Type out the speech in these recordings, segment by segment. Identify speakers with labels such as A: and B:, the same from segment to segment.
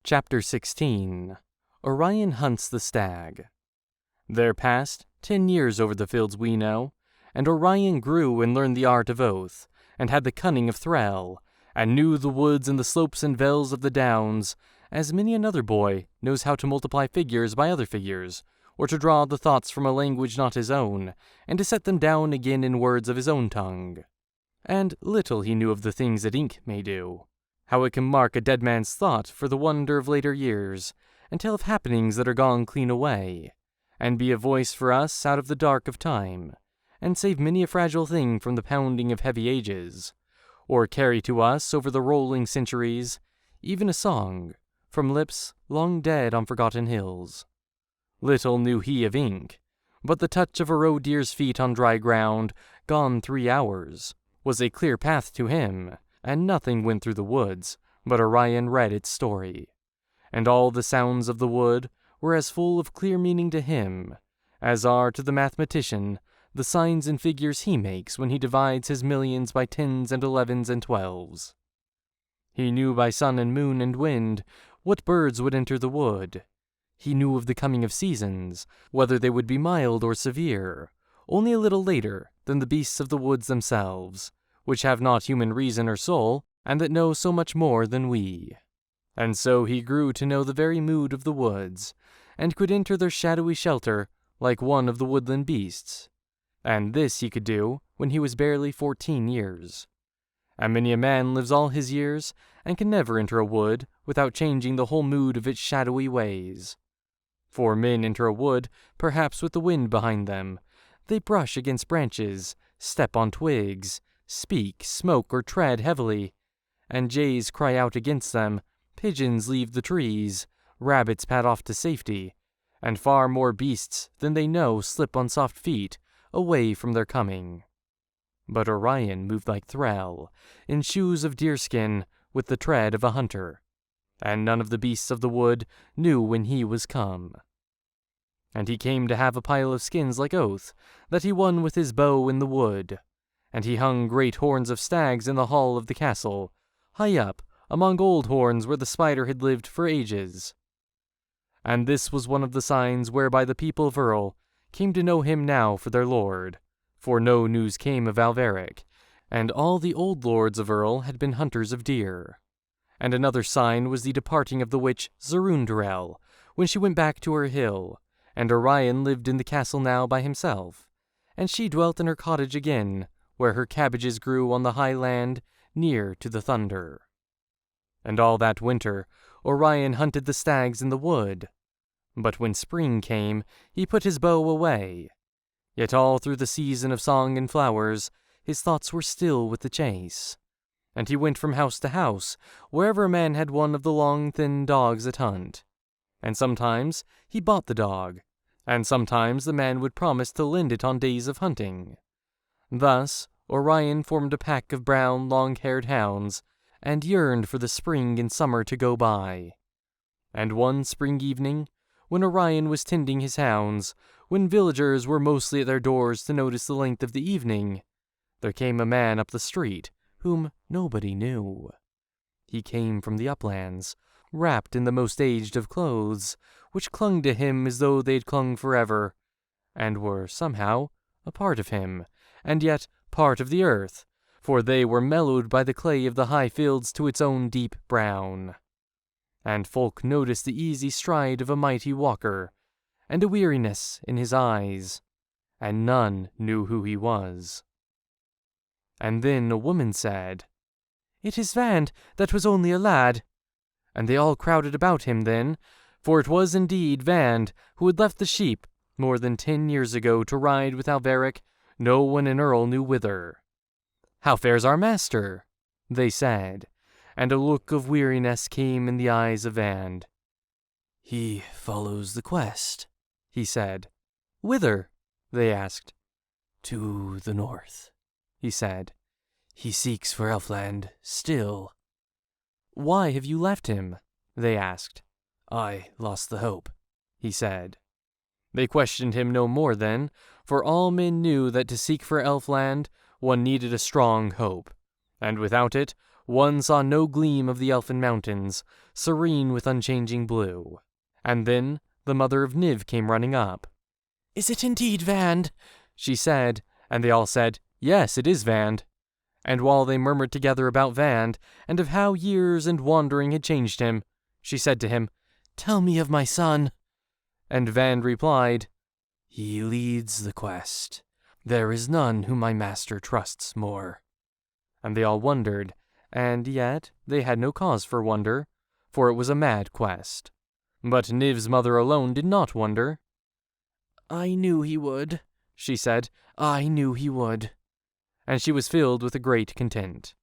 A: Chapter 16. Orion Hunts the Stag. There passed 10 years over the fields we know, and Orion grew and learned the art of oath, and had the cunning of thrall, and knew the woods and the slopes and vales of the downs, as many another boy knows how to multiply figures by other figures, or to draw the thoughts from a language not his own, and to set them down again in words of his own tongue. And little he knew of the things that ink may do, how it can mark a dead man's thought for the wonder of later years, and tell of happenings that are gone clean away, and be a voice for us out of the dark of time, and save many a fragile thing from the pounding of heavy ages, or carry to us over the rolling centuries even a song from lips long dead on forgotten hills. Little knew he of ink, but the touch of a roe deer's feet on dry ground, gone 3 hours, was a clear path to him, and nothing went through the woods, but Orion read its story. And all the sounds of the wood were as full of clear meaning to him, as are to the mathematician the signs and figures he makes when he divides his millions by 10s and 11s and 12s. He knew by sun and moon and wind what birds would enter the wood. He knew of the coming of seasons, whether they would be mild or severe, only a little later than the beasts of the woods themselves, which have not human reason or soul, and that know so much more than we. And so he grew to know the very mood of the woods, and could enter their shadowy shelter like one of the woodland beasts. And this he could do when he was barely 14 years. And many a man lives all his years, and can never enter a wood without changing the whole mood of its shadowy ways. For men enter a wood, perhaps with the wind behind them. They brush against branches, step on twigs, speak, smoke, or tread heavily, and jays cry out against them, pigeons leave the trees, rabbits pad off to safety, and far more beasts than they know slip on soft feet away from their coming. But Orion moved like thrall, in shoes of deerskin, with the tread of a hunter, and none of the beasts of the wood knew when he was come. And he came to have a pile of skins like oath, that he won with his bow in the wood, and he hung great horns of stags in the hall of the castle, high up among old horns where the spider had lived for ages. And this was one of the signs whereby the people of Earl came to know him now for their lord, for no news came of Alveric, and all the old lords of Earl had been hunters of deer. And another sign was the departing of the witch Zerundurel, when she went back to her hill, and Orion lived in the castle now by himself, and she dwelt in her cottage again, where her cabbages grew on the high land near to the thunder. And all that winter Orion hunted the stags in the wood, but when spring came he put his bow away. Yet all through the season of song and flowers his thoughts were still with the chase, and he went from house to house wherever a man had one of the long thin dogs at hunt, and sometimes he bought the dog, and sometimes the man would promise to lend it on days of hunting. Thus Orion formed a pack of brown, long-haired hounds, and yearned for the spring and summer to go by. And one spring evening, when Orion was tending his hounds, when villagers were mostly at their doors to notice the length of the evening, there came a man up the street whom nobody knew. He came from the uplands, wrapped in the most aged of clothes, which clung to him as though they had clung forever, and were somehow a part of him, and yet part of the earth, for they were mellowed by the clay of the high fields to its own deep brown. And folk noticed the easy stride of a mighty walker, and a weariness in his eyes, and none knew who he was. And then a woman said, "It is Vande that was only a lad." And they all crowded about him then, for it was indeed Vande who had left the sheep more than 10 years ago to ride with Alveric, no one in Earl knew whither. "How fares our master?" they said, and a look of weariness came in the eyes of Vande. "He follows the quest," he said. "Whither?" they asked. "To the north," he said. "He seeks for Elfland still." "Why have you left him?" they asked. "I lost the hope," he said. They questioned him no more then, for all men knew that to seek for Elfland one needed a strong hope, and without it One saw no gleam of the elfin mountains, serene with unchanging blue. And then the mother of Niv came running up. "Is it indeed Vande?" she said, and they all said, "Yes, it is Vande." And while they murmured together about Vande, and of how years and wandering had changed him, she said to him, "Tell me of my son." And Vande replied, "He leads the quest. There is none whom my master trusts more." And they all wondered, and yet they had no cause for wonder, for it was a mad quest. But Niv's mother alone did not wonder. "I knew he would," she said. "I knew he would." And she was filled with a great content.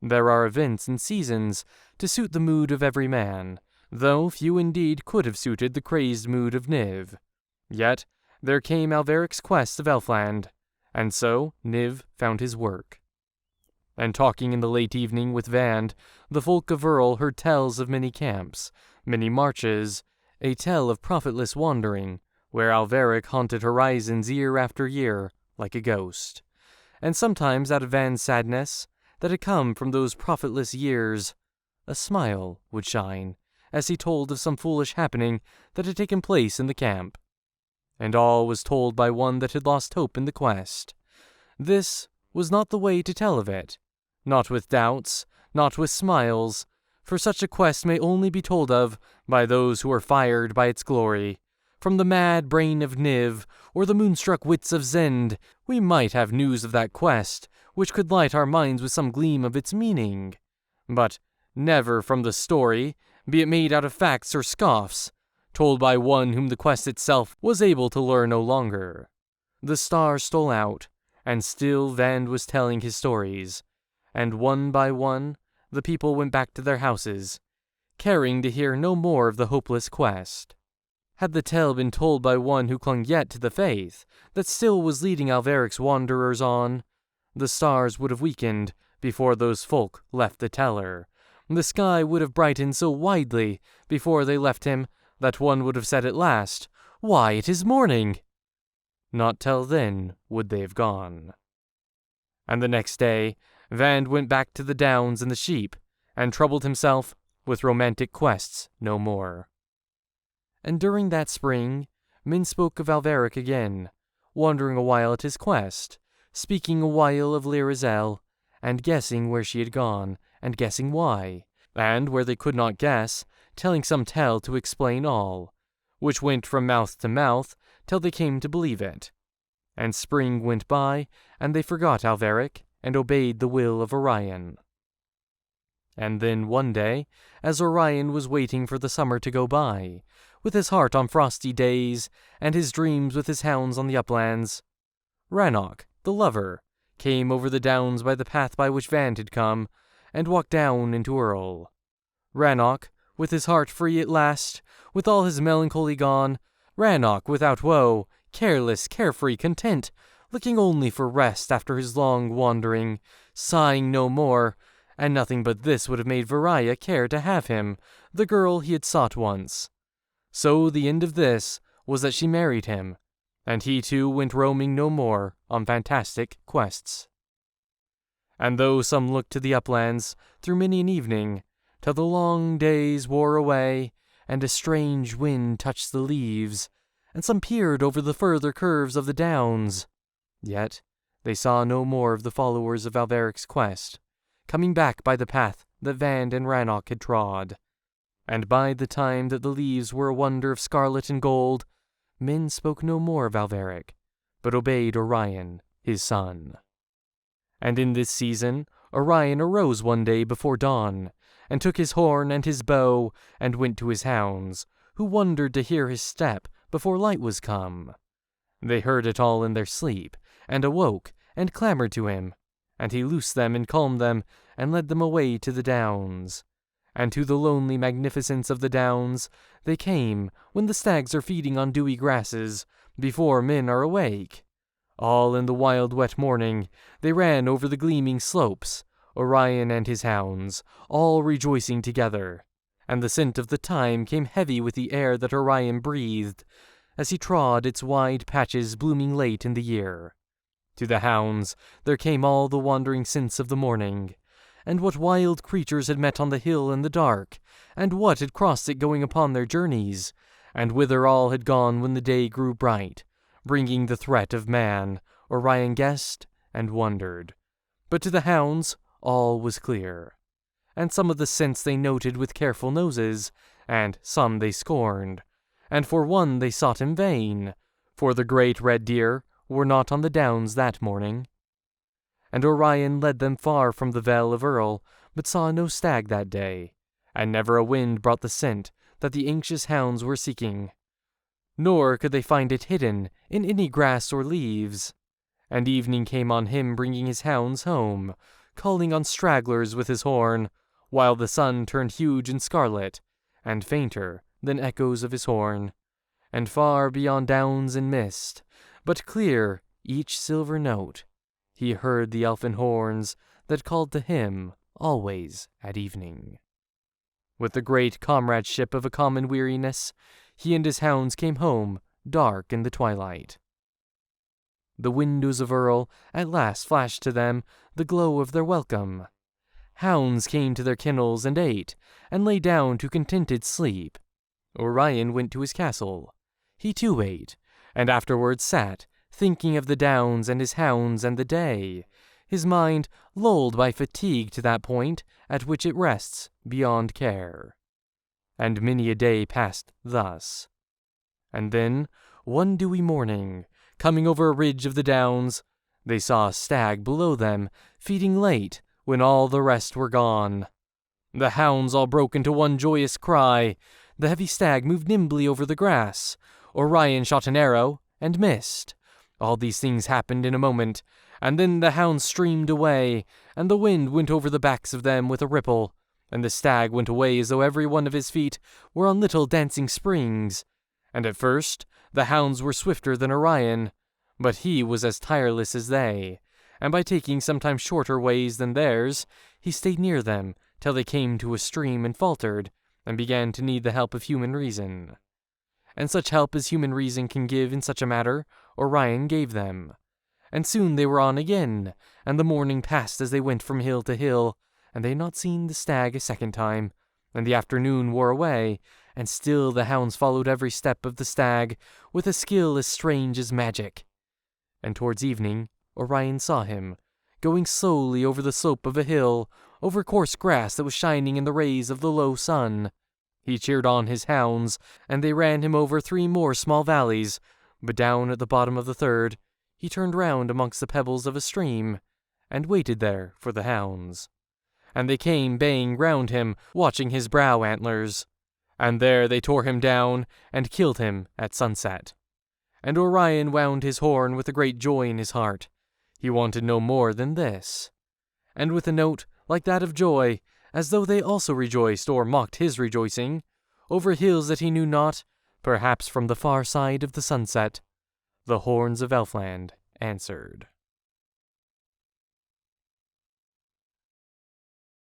A: There are events and seasons to suit the mood of every man, though few indeed could have suited the crazed mood of Niv. Yet there came Alveric's quest of Elfland, and so Niv found his work. And talking in the late evening with Vande, the folk of Earl heard tales of many camps, many marches, a tale of profitless wandering, where Alveric haunted horizons year after year, like a ghost. And sometimes out of Vande's sadness, that had come from those profitless years, a smile would shine, as he told of some foolish happening that had taken place in the camp. And all was told by one that had lost hope in the quest. This was not the way to tell of it, not with doubts, not with smiles, for such a quest may only be told of by those who are fired by its glory. From the mad brain of Niv, or the moonstruck wits of Zend, we might have news of that quest, which could light our minds with some gleam of its meaning. But never from the story, be it made out of facts or scoffs, told by one whom the quest itself was able to lure no longer. The stars stole out, and still Vande was telling his stories, and one by one the people went back to their houses, caring to hear no more of the hopeless quest. Had the tale been told by one who clung yet to the faith that still was leading Alveric's wanderers on, the stars would have weakened before those folk left the teller. The sky would have brightened so widely before they left him that one would have said at last, "Why, it is morning!" Not till then would they have gone. And the next day, Vande went back to the downs and the sheep, and troubled himself with romantic quests no more. And during that spring, men spoke of Alveric again, wondering a while at his quest, speaking a while of Lyrazel, and guessing where she had gone, and guessing why, and where they could not guess, telling some tale to explain all, which went from mouth to mouth till they came to believe it. And spring went by, and they forgot Alveric, and obeyed the will of Orion. And then one day, as Orion was waiting for the summer to go by, with his heart on frosty days, and his dreams with his hounds on the uplands, Rannoch, the lover, came over the downs by the path by which Vande had come, and walked down into Earl. Rannoch, with his heart free at last, with all his melancholy gone, Rannoch without woe, careless, carefree, content, looking only for rest after his long wandering, sighing no more, and nothing but this would have made Varia care to have him, the girl he had sought once. So the end of this was that she married him, and he too went roaming no more on fantastic quests. And though some looked to the uplands through many an evening, till the long days wore away, and a strange wind touched the leaves, and some peered over the further curves of the downs, yet they saw no more of the followers of Alveric's quest, coming back by the path that Vande and Rannoch had trod. And by the time that the leaves were a wonder of scarlet and gold, men spoke no more of Alveric, but obeyed Orion, his son. And in this season Orion arose one day before dawn, and took his horn and his bow, and went to his hounds, who wondered to hear his step before light was come. They heard it all in their sleep, and awoke, and clamored to him, and he loosed them and calmed them, and led them away to the downs. And to the lonely magnificence of the downs they came when the stags are feeding on dewy grasses, before men are awake. All in the wild wet morning they ran over the gleaming slopes, Orion and his hounds, all rejoicing together. And the scent of the thyme came heavy with the air that Orion breathed, as he trod its wide patches blooming late in the year. To the hounds there came all the wandering scents of the morning, and what wild creatures had met on the hill in the dark, and what had crossed it going upon their journeys, and whither all had gone when the day grew bright, bringing the threat of man, Orion guessed and wondered. But to the hounds all was clear, and some of the scents they noted with careful noses, and some they scorned, and for one they sought in vain, for the great red deer were not on the downs that morning. And Orion led them far from the Vale of Earl, but saw no stag that day, and never a wind brought the scent that the anxious hounds were seeking, nor could they find it hidden in any grass or leaves. And evening came on him bringing his hounds home, calling on stragglers with his horn, while the sun turned huge and scarlet, and fainter than echoes of his horn, and far beyond downs and mist, but clear each silver note, he heard the elfin horns that called to him always at evening. With the great comradeship of a common weariness, he and his hounds came home dark in the twilight. The windows of Earl at last flashed to them the glow of their welcome. Hounds came to their kennels and ate, and lay down to contented sleep. Orion went to his castle. He too ate, and afterwards sat, thinking of the downs and his hounds and the day, his mind lulled by fatigue to that point at which it rests beyond care. And many a day passed thus. And then, one dewy morning, coming over a ridge of the downs, they saw a stag below them, feeding late when all the rest were gone. The hounds all broke into one joyous cry. The heavy stag moved nimbly over the grass. Orion shot an arrow and missed. All these things happened in a moment, and then the hounds streamed away, and the wind went over the backs of them with a ripple, and the stag went away as though every one of his feet were on little dancing springs. And at first the hounds were swifter than Orion, but he was as tireless as they, and by taking sometimes shorter ways than theirs, he stayed near them till they came to a stream and faltered, and began to need the help of human reason. And such help as human reason can give in such a matter, Orion gave them. And soon they were on again, and the morning passed as they went from hill to hill, and they had not seen the stag a second time, and the afternoon wore away, and still the hounds followed every step of the stag with a skill as strange as magic. And towards evening Orion saw him, going slowly over the slope of a hill, over coarse grass that was shining in the rays of the low sun. He cheered on his hounds, and they ran him over 3 more small valleys, but down at the bottom of the third, he turned round amongst the pebbles of a stream, and waited there for the hounds. And they came baying round him, watching his brow antlers. And there they tore him down, and killed him at sunset. And Orion wound his horn with a great joy in his heart. He wanted no more than this. And with a note like that of joy, as though they also rejoiced or mocked his rejoicing, over hills that he knew not, perhaps from the far side of the sunset, the horns of Elfland answered.